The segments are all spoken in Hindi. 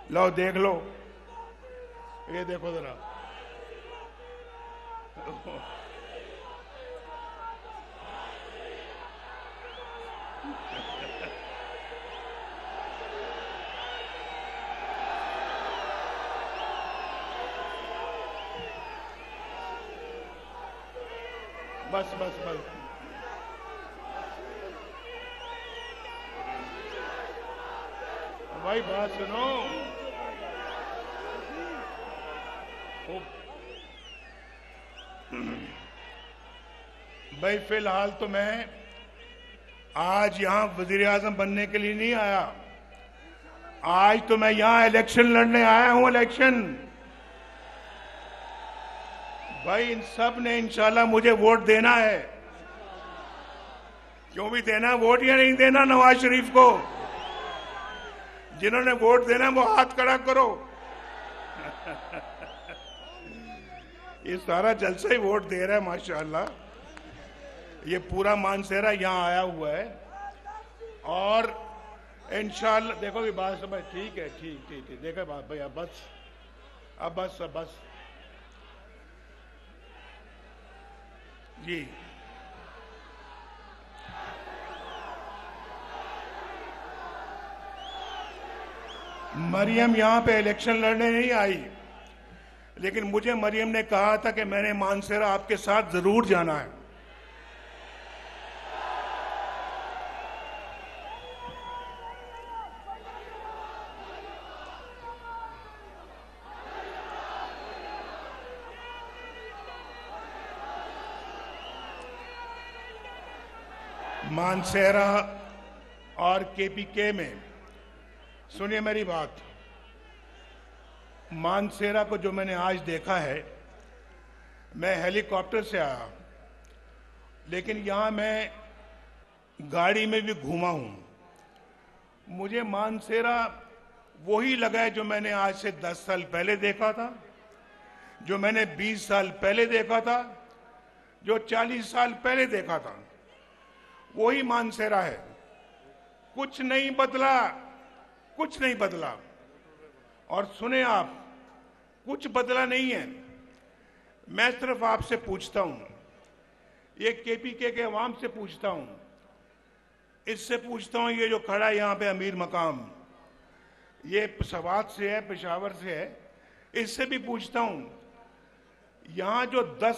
लो देख लो, ये देखो जरा। बस बस बस, भाई बात सुनो। भाई फिलहाल तो मैं आज यहां वजीर आजम बनने के लिए नहीं आया। आज तो मैं यहां इलेक्शन लड़ने आया हूं, इलेक्शन। भाई इन सब ने इंशाल्लाह मुझे वोट देना है। क्यों भी देना वोट या नहीं देना नवाज शरीफ को? जिन्होंने वोट देना वो हाथ खड़ा करो। ये सारा जलसा ही वोट दे रहा है माशाल्लाह। ये पूरा मानसेरा यहां आया हुआ है और इंशाल्लाह देखो ये बात समझ। ठीक है, ठीक ठीक ठीक, देखो बात भाई। अब बस, अब बस, अब बस जी। मरियम यहां पे इलेक्शन लड़ने नहीं आई, लेकिन मुझे मरियम ने कहा था कि मैंने मानसेरा आपके साथ जरूर जाना है। मानसेरा और केपीके में सुनिए मेरी बात। मानसेरा को जो मैंने आज देखा है, मैं हेलीकॉप्टर से आया, लेकिन यहां मैं गाड़ी में भी घूमा हूं। मुझे मानसेरा वही लगा है जो मैंने आज से 10 साल पहले देखा था, जो मैंने 20 साल पहले देखा था, जो 40 साल पहले देखा था। वही मानसेरा है, कुछ नहीं बदला, कुछ नहीं बदला। और सुने आप, कुछ बदला नहीं है। मैं सिर्फ आपसे पूछता हूं, ये केपीके के अवाम से पूछता हूं, इससे पूछता हूं, ये जो खड़ा है यहां पे अमीर मकाम, ये सवात से है, पेशावर से है, इससे भी पूछता हूं, यहां जो 10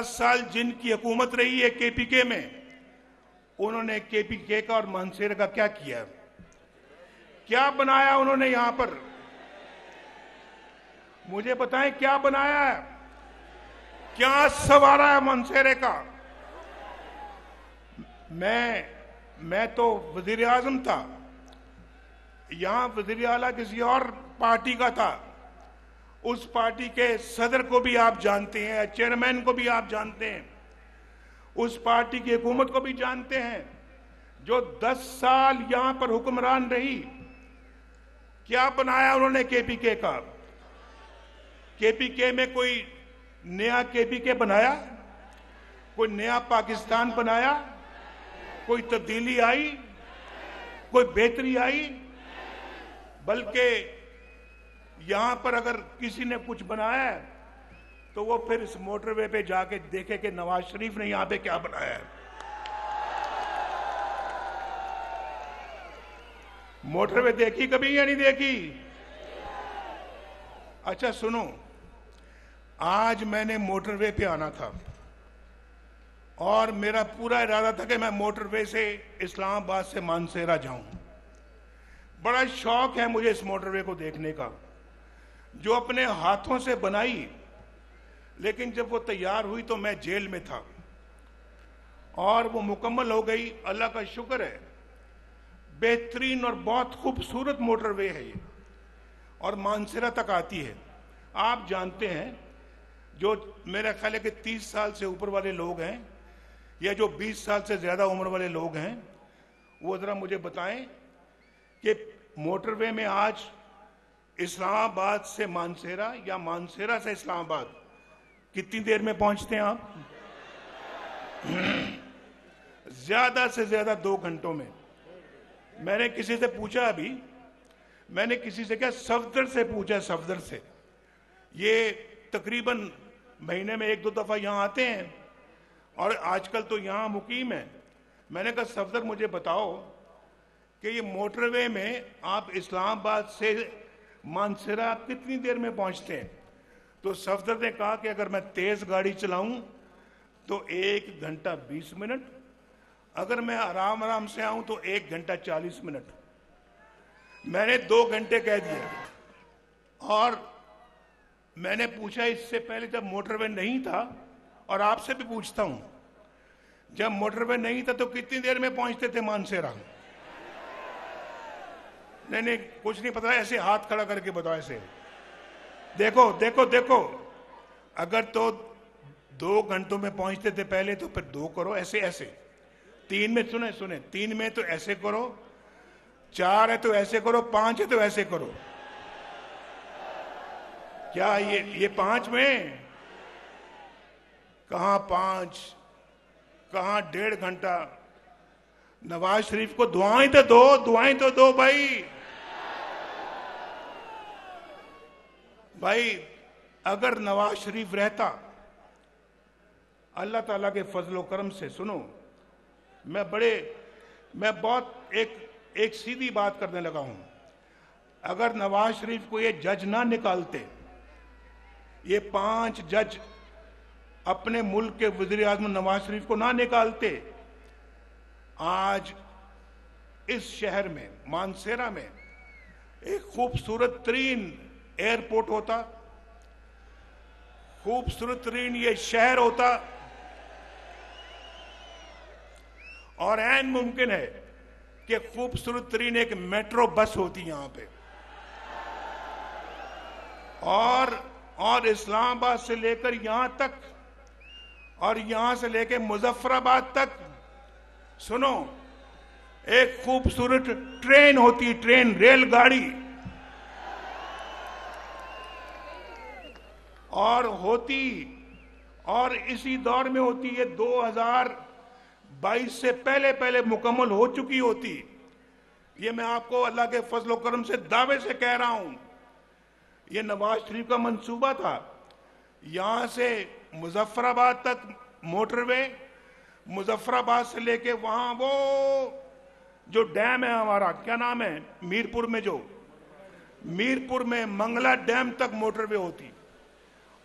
साल जिनकी हुकूमत रही है केपीके में, उन्होंने केपीके का और मानसेरा का क्या किया? क्या बनाया उन्होंने यहां पर? मुझे बताएं क्या बनाया है, क्या संवारा है मानसेरे का? मैं तो वजीर आजम था, यहां वजीर आला किसी और पार्टी का था। उस पार्टी के सदर को भी आप जानते हैं, चेयरमैन को भी आप जानते हैं, उस पार्टी की हुकूमत को भी जानते हैं, जो 10 साल यहां पर हुक्मरान रही। क्या बनाया उन्होंने केपीके का? केपीके में कोई नया केपीके बनाया? कोई नया पाकिस्तान बनाया? कोई तब्दीली आई? कोई बेहतरी आई? बल्कि यहां पर अगर किसी ने कुछ बनाया है तो वो फिर इस मोटरवे पे जाके देखे कि नवाज शरीफ ने यहां पे क्या बनाया है। मोटरवे देखी कभी या नहीं देखी? अच्छा सुनो, आज मैंने मोटरवे पे आना था और मेरा पूरा इरादा था कि मैं मोटरवे से इस्लामाबाद से मानसेरा जाऊं। बड़ा शौक है मुझे इस मोटरवे को देखने का, जो अपने हाथों से बनाई, लेकिन जब वो तैयार हुई तो मैं जेल में था और वो मुकम्मल हो गई। अल्लाह का शुक्र है, बेहतरीन और बहुत खूबसूरत मोटरवे है ये, और मानसेरा तक आती है। आप जानते हैं, जो मेरा ख्याल है कि 30 साल से ऊपर वाले लोग हैं या जो 20 साल से ज्यादा उम्र वाले लोग हैं, वो जरा मुझे बताएं कि मोटरवे में आज इस्लामाबाद से मानसेरा या मानसेरा से इस्लामाबाद कितनी देर में पहुंचते हैं आप? ज्यादा से ज्यादा 2 घंटों में। मैंने किसी से पूछा अभी, मैंने किसी से क्या सफदर से पूछा, सफदर से, ये तकरीबन महीने में 1-2 दफा यहाँ आते हैं और आजकल तो यहाँ मुकीम है। मैंने कहा सफदर मुझे बताओ कि ये मोटरवे में आप इस्लामाबाद से मानसरा कितनी देर में पहुंचते हैं? तो सफदर ने कहा कि अगर मैं तेज गाड़ी चलाऊं तो 1 घंटा 20 मिनट, अगर मैं आराम आराम से आऊं तो 1 घंटा 40 मिनट। मैंने 2 घंटे कह दिए। और मैंने पूछा इससे पहले जब मोटरवे नहीं था, और आपसे भी पूछता हूं, जब मोटरवे नहीं था तो कितनी देर में पहुंचते थे मानसेरा? नहीं, कुछ नहीं पता, ऐसे हाथ खड़ा करके बताओ। ऐसे देखो देखो देखो, अगर तो 2 घंटों में पहुंचते थे पहले तो फिर 2 करो, ऐसे ऐसे। 3 में सुने सुने, 3 में तो ऐसे करो, 4 है तो ऐसे करो, 5 है तो ऐसे करो। क्या ये 5 में? कहां 5, कहां 1.5 घंटा? नवाज शरीफ को दुआएं तो दो, दुआएं तो दो भाई। भाई अगर नवाज शरीफ रहता, अल्लाह ताला के फजलो करम से, सुनो, मैं बहुत एक सीधी बात करने लगा हूं। अगर नवाज शरीफ को ये जज ना निकालते, ये 5 जज अपने मुल्क के वजीर आजम नवाज शरीफ को ना निकालते, आज इस शहर में मानसेरा में एक खूबसूरत तरीन एयरपोर्ट होता, खूबसूरत तरीन ये शहर होता, और ऐन मुमकिन है कि खूबसूरत तरीन एक मेट्रो बस होती यहां पे। और इस्लामाबाद से लेकर यहां तक, और यहां से लेकर मुजफ्फराबाद तक, सुनो, एक खूबसूरत ट्रेन होती, ट्रेन, रेलगाड़ी, और होती, और इसी दौर में होती है 2022 से पहले पहले मुकम्मल हो चुकी होती। ये मैं आपको अल्लाह के फजल करम से दावे से कह रहा हूं। ये नवाज शरीफ का मंसूबा था, यहां से मुजफ्फराबाद तक मोटरवे, मुजफ्फराबाद से लेके वहां वो जो डैम है हमारा, क्या नाम है, मीरपुर में, जो मीरपुर में मंगला डैम तक मोटरवे होती।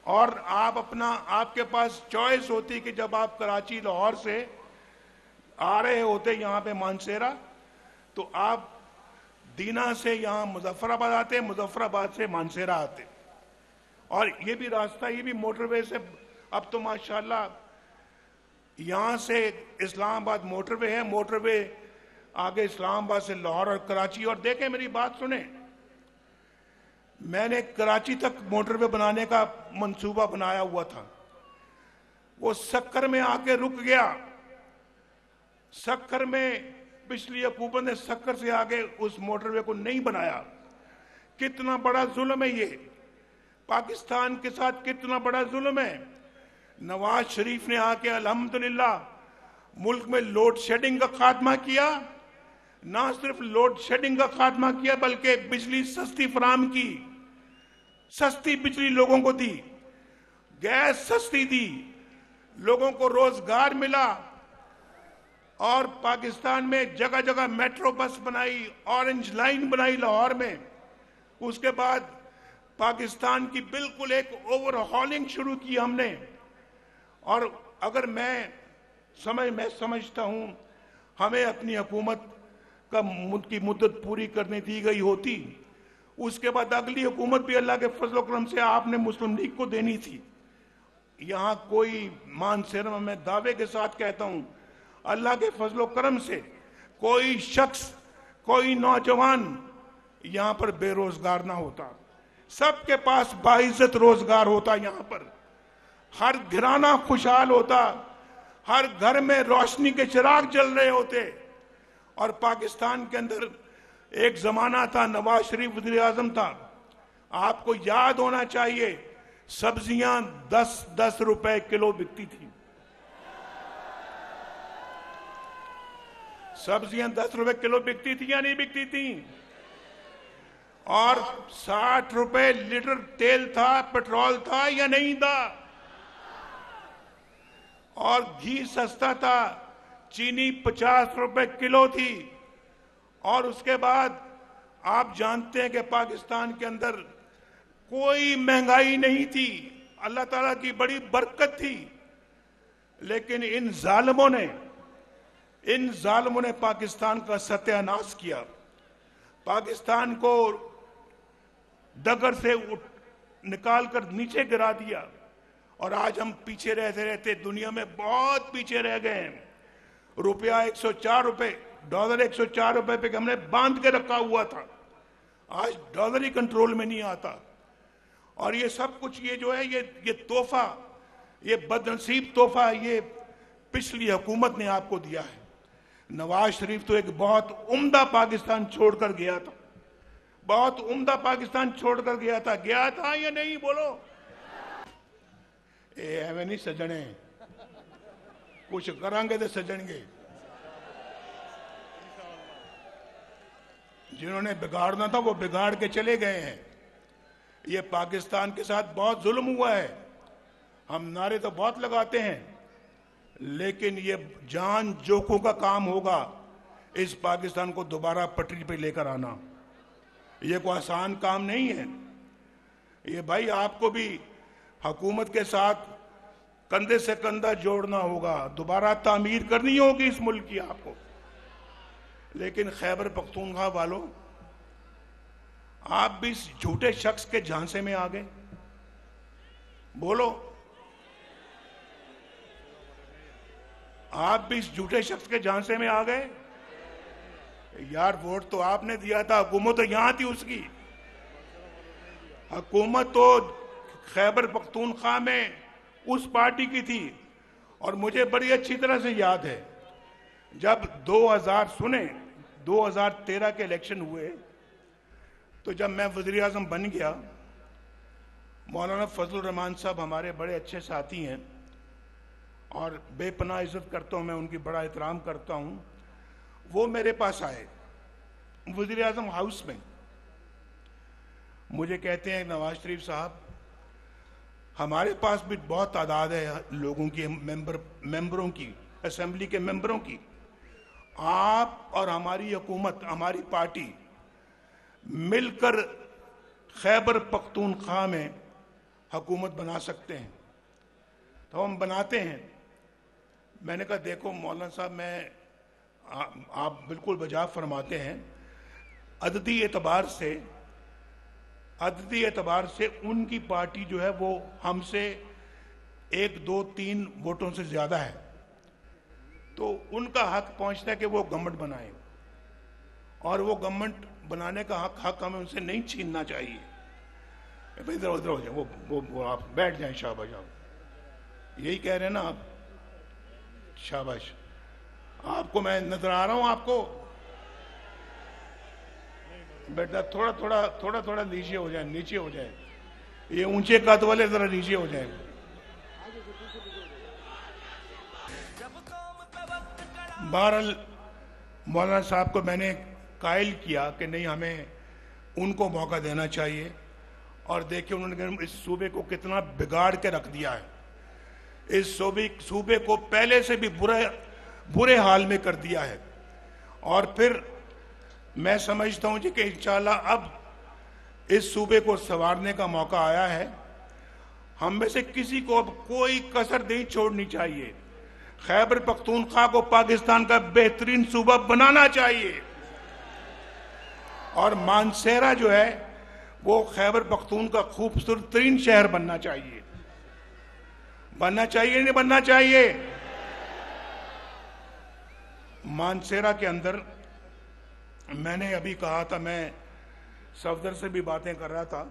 और आपके पास चॉइस होती कि जब आप कराची लाहौर से आ रहे होते यहां पे मानसेरा, तो आप दीना से यहां मुजफ्फराबाद आते, मुजफ्फराबाद से मानसेरा आते। और ये भी रास्ता, ये भी मोटरवे से, अब तो माशाल्लाह यहां से इस्लामाबाद मोटरवे है, मोटरवे आगे इस्लामाबाद से लाहौर और कराची। और देखें, मेरी बात सुने, मैंने कराची तक मोटरवे बनाने का मंसूबा बनाया हुआ था, वो सक्कर में आके रुक गया। सक्कर में पिछली हुकूमत ने सक्कर से आगे उस मोटरवे को नहीं बनाया। कितना बड़ा जुल्म है ये, पाकिस्तान के साथ कितना बड़ा जुल्म है। नवाज शरीफ ने आके अल्हम्दुलिल्लाह मुल्क में लोड शेडिंग का खात्मा किया। ना सिर्फ लोड शेडिंग का खात्मा किया, बल्कि बिजली सस्ती फराम की, सस्ती बिजली लोगों को दी, गैस सस्ती दी, लोगों को रोजगार मिला। और पाकिस्तान में जगह जगह मेट्रो बस बनाई, ऑरेंज लाइन बनाई लाहौर में। उसके बाद पाकिस्तान की बिल्कुल एक ओवरहॉलिंग शुरू की हमने। और अगर मैं समझता हूं हमें अपनी हुकूमत की मुद्दत पूरी करने दी गई होती, उसके बाद अगली हुकूमत भी अल्लाह के फजल करम से आपने मुस्लिम लीग को देनी थी। यहां कोई मानसेरा, मैं दावे के साथ कहता हूं, अल्लाह के फजल करम से कोई शख्स, कोई नौजवान यहां पर बेरोजगार ना होता। सबके पास बाइज्जत रोजगार होता, यहां पर हर घराना खुशहाल होता, हर घर में रोशनी के चिराग जल रहे होते। और पाकिस्तान के अंदर एक जमाना था, नवाज शरीफ वज़ीर आज़म था, आपको याद होना चाहिए, सब्जियां 10-10 रुपए किलो बिकती थी। सब्जियां 10 रुपए किलो बिकती थी या नहीं बिकती थी? और 60 रुपए लीटर तेल था, पेट्रोल था या नहीं था, और घी सस्ता था, चीनी 50 रुपए किलो थी। और उसके बाद आप जानते हैं कि पाकिस्तान के अंदर कोई महंगाई नहीं थी, अल्लाह ताला की बड़ी बरकत थी। लेकिन इन जालिमों ने पाकिस्तान का सत्यानाश किया, पाकिस्तान को डगर से निकालकर नीचे गिरा दिया। और आज हम पीछे रहते रहते दुनिया में बहुत पीछे रह गए हैं। रुपया 104 रुपए, डॉलर 104 रुपए पे हमने बांध के रखा हुआ था, आज डॉलर ही कंट्रोल में नहीं आता। और ये सब कुछ ये जो है ये तोहफा, ये बदनसीब तोहफा ये पिछली हुकूमत ने आपको दिया है। नवाज शरीफ तो एक बहुत उम्दा पाकिस्तान छोड़कर गया था, बहुत उम्दा पाकिस्तान छोड़कर गया था या नहीं, बोलो। एवं नहीं सजने, कुछ करांगे तो सजणगे। जिन्होंने बिगाड़ना था वो बिगाड़ के चले गए हैं। ये पाकिस्तान के साथ बहुत जुल्म हुआ है। हम नारे तो बहुत लगाते हैं, लेकिन ये जान जोखों का काम होगा इस पाकिस्तान को दोबारा पटरी पे लेकर आना। ये कोई आसान काम नहीं है। ये भाई आपको भी हुकूमत के साथ कंधे से कंधा जोड़ना होगा, दोबारा तामीर करनी होगी इस मुल्क की आपको। लेकिन खैबर पख्तूनख्वा वालों, आप भी इस झूठे शख्स के झांसे में आ गए। बोलो, आप भी इस झूठे शख्स के झांसे में आ गए। यार वोट तो आपने दिया था, हुकूमत तो यहां थी उसकी। हुकूमत तो खैबर पख्तूनख्वा में उस पार्टी की थी। और मुझे बड़ी अच्छी तरह से याद है जब 2013 के इलेक्शन हुए, तो जब मैं वज़ीर आज़म बन गया, मौलाना फजलुर रहमान साहब हमारे बड़े अच्छे साथी हैं और बेपनाह इज्जत करता हूं मैं उनकी, बड़ा एहतराम करता हूं। वो मेरे पास आए वज़ीर आज़म हाउस में, मुझे कहते हैं नवाज शरीफ साहब, हमारे पास भी बहुत तादाद है लोगों की, मेंबरों की, असेंबली के मेंबरों की। आप और हमारी हुकूमत, हमारी पार्टी मिलकर खैबर पख्तूनख्वा में हुकूमत बना सकते हैं, तो हम बनाते हैं। मैंने कहा देखो मौलाना साहब, आप बिल्कुल बजा फरमाते हैं। अददी एतबार से उनकी पार्टी जो है वो हमसे 1, 2, 3 वोटों से ज्यादा है, तो उनका हक पहुंचता है कि वो गवर्नमेंट बनाए, और वो गवर्नमेंट बनाने का हक हमें उनसे नहीं छीनना चाहिए। इधर उधर हो जाए, वो आप बैठ जाएं, शाबाश। आप यही कह रहे हैं ना आप, शाबाश। आपको मैं नजर आ रहा हूं आपको, बेटा थोड़ा नीचे हो जाए, ये ऊंचे कद वाले जरा नीचे हो जाए। बहरहाल मौलाना साहब को मैंने कायल किया कि नहीं, हमें उनको मौका देना चाहिए। और देखिए उन्होंने इस सूबे को कितना बिगाड़ के रख दिया है। इस सूबे को पहले से भी बुरे हाल में कर दिया है। और फिर मैं समझता हूं जी कि इंशाल्लाह अब इस सूबे को संवारने का मौका आया है। हम में से किसी को अब कोई कसर नहीं छोड़नी चाहिए। खैबर पख्तूनख्वा को पाकिस्तान का बेहतरीन सूबा बनाना चाहिए। और मानसेरा जो है वो खैबर पख्तूनख्वा का खूबसूरत तरीन शहर बनना चाहिए। नहीं बनना चाहिए। मानसेरा के अंदर मैंने अभी कहा था, मैं सफदर से भी बातें कर रहा था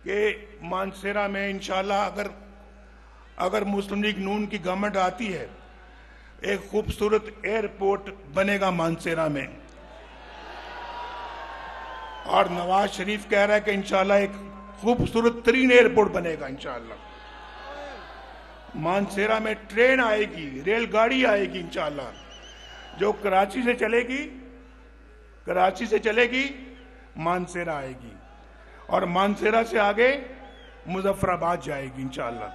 कि मानसेरा में इंशाल्लाह अगर मुस्लिम लीग नून की गवर्नमेंट आती है, एक खूबसूरत एयरपोर्ट बनेगा मानसेरा में। और नवाज शरीफ कह रहा है कि इंशाल्लाह एक खूबसूरत तरीन एयरपोर्ट बनेगा इंशाल्लाह। मानसेरा में ट्रेन आएगी, रेलगाड़ी आएगी इंशाल्लाह, जो कराची से चलेगी, मानसेरा आएगी और मानसेरा से आगे मुजफ्फराबाद जाएगी इंशाअल्लाह।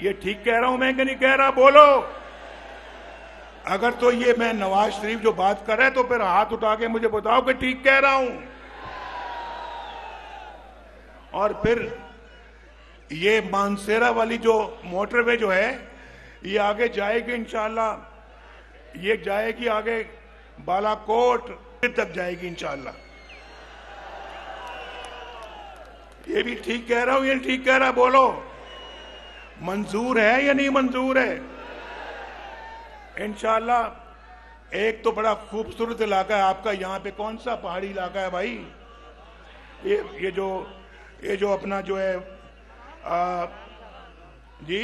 ये ठीक कह रहा हूं मैं कि नहीं कह रहा? बोलो। अगर तो ये मैं नवाज शरीफ जो बात कर रहा है तो फिर हाथ उठा के मुझे बताओ कि ठीक कह रहा हूं। और फिर ये मानसेरा वाली जो मोटरवे जो है ये आगे जाएगी इंशाअल्लाह, ये जाएगी आगे बालाकोट तक जाएगी इंशाअल्लाह। ये भी ठीक कह रहा हूं, ये ठीक कह रहा? बोलो। मंजूर है या नहीं मंजूर है? इंशाअल्लाह। एक तो बड़ा खूबसूरत इलाका है आपका, यहाँ पे कौन सा पहाड़ी इलाका है भाई? ये जो अपना जो है जी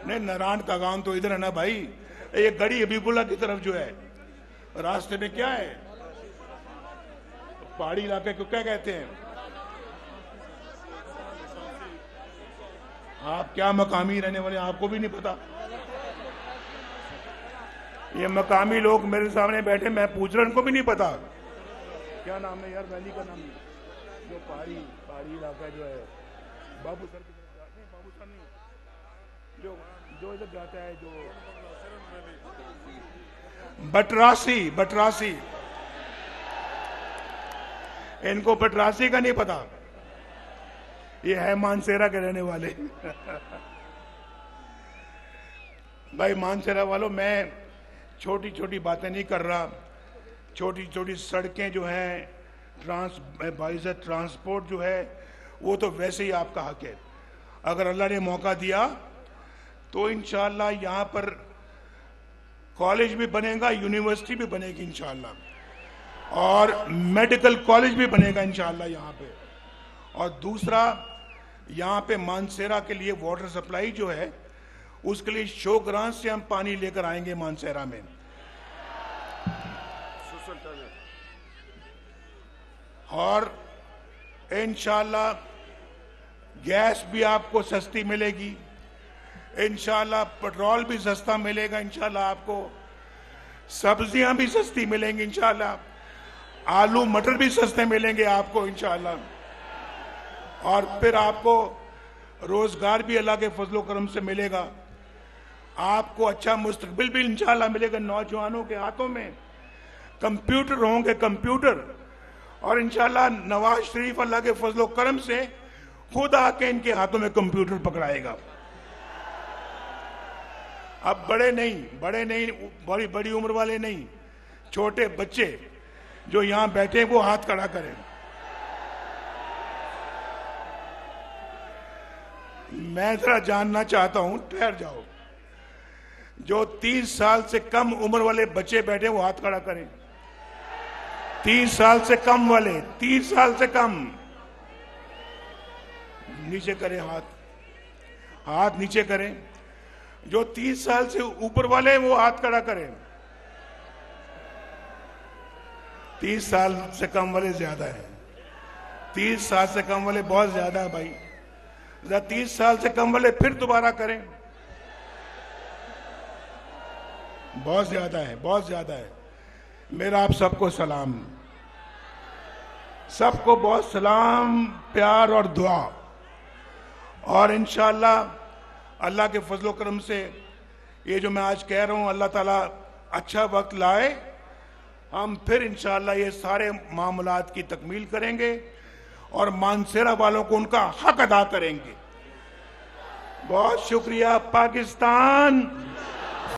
नहीं, नारायण कागान तो इधर है ना भाई। ये गड़ी हबीबुल्ला की तरफ जो है रास्ते में क्या है, पहाड़ी इलाके को क्या कहते हैं? आप क्या मकामी रहने वाले, आपको भी नहीं पता? ये मकामी लोग मेरे सामने बैठे, मैं पूछ रहा हूं, उनको भी नहीं पता। क्या नाम है यार वैली का नाम? जो पहाड़ी इलाका जो है बाबू सर की तरफ, नहीं बाबू सर नहीं, जो इधर जाता है, जो बटरासी। इनको बटरासी का नहीं पता। ये है मानसेरा के रहने वाले। भाई मानसेरा वालों, मैं छोटी छोटी बातें नहीं कर रहा। छोटी छोटी सड़कें जो हैं, ट्रांसपोर्ट जो है वो तो वैसे ही आपका हक है। अगर अल्लाह ने मौका दिया तो इंशाअल्लाह यहाँ पर कॉलेज भी बनेगा, यूनिवर्सिटी भी बनेगी इंशाअल्लाह, और मेडिकल कॉलेज भी बनेगा इंशाअल्लाह यहाँ पे। और दूसरा, यहाँ पे मानसेरा के लिए वाटर सप्लाई जो है उसके लिए शोग्रां से हम पानी लेकर आएंगे मानसेरा में। और इंशाअल्लाह गैस भी आपको सस्ती मिलेगी, इंशाअल्लाह पेट्रोल भी सस्ता मिलेगा, इंशाअल्लाह आपको सब्जियां भी सस्ती मिलेंगी, इंशाअल्लाह आलू मटर भी सस्ते मिलेंगे आपको इंशाअल्लाह। और फिर आपको रोजगार भी अल्लाह के फजलो करम से मिलेगा, आपको अच्छा मुस्तकबिल भी इंशाअल्लाह मिलेगा। नौजवानों के हाथों में कंप्यूटर होंगे, कंप्यूटर। और इंशाअल्लाह नवाज शरीफ अल्लाह के फजलो करम से खुद आके इनके हाथों में कंप्यूटर पकड़ाएगा। अब बड़े नहीं, बड़ी उम्र वाले नहीं, छोटे बच्चे जो यहां बैठे वो हाथ खड़ा करें। मैं जरा जानना चाहता हूं, ठहर जाओ। जो 30 साल से कम उम्र वाले बच्चे बैठे वो हाथ खड़ा करें। 30 साल से कम वाले, 30 साल से कम, नीचे करें हाथ नीचे करें। जो 30 साल से ऊपर वाले हैं वो हाथ खड़ा करें। 30 साल से कम वाले ज्यादा है, 30 साल से कम वाले बहुत ज्यादा है भाई। 30 साल से कम वाले फिर दोबारा करें। बहुत ज्यादा है। मेरा आप सबको सलाम, सबको बहुत सलाम, प्यार और दुआ। और इंशाअल्लाह अल्लाह के फजलो करम से ये जो मैं आज कह रहा हूं, अल्लाह ताला अच्छा वक्त लाए, हम फिर इंशाअल्लाह ये सारे मामलात की तकमील करेंगे और मानसेरा वालों को उनका हक अदा करेंगे। बहुत शुक्रिया। पाकिस्तान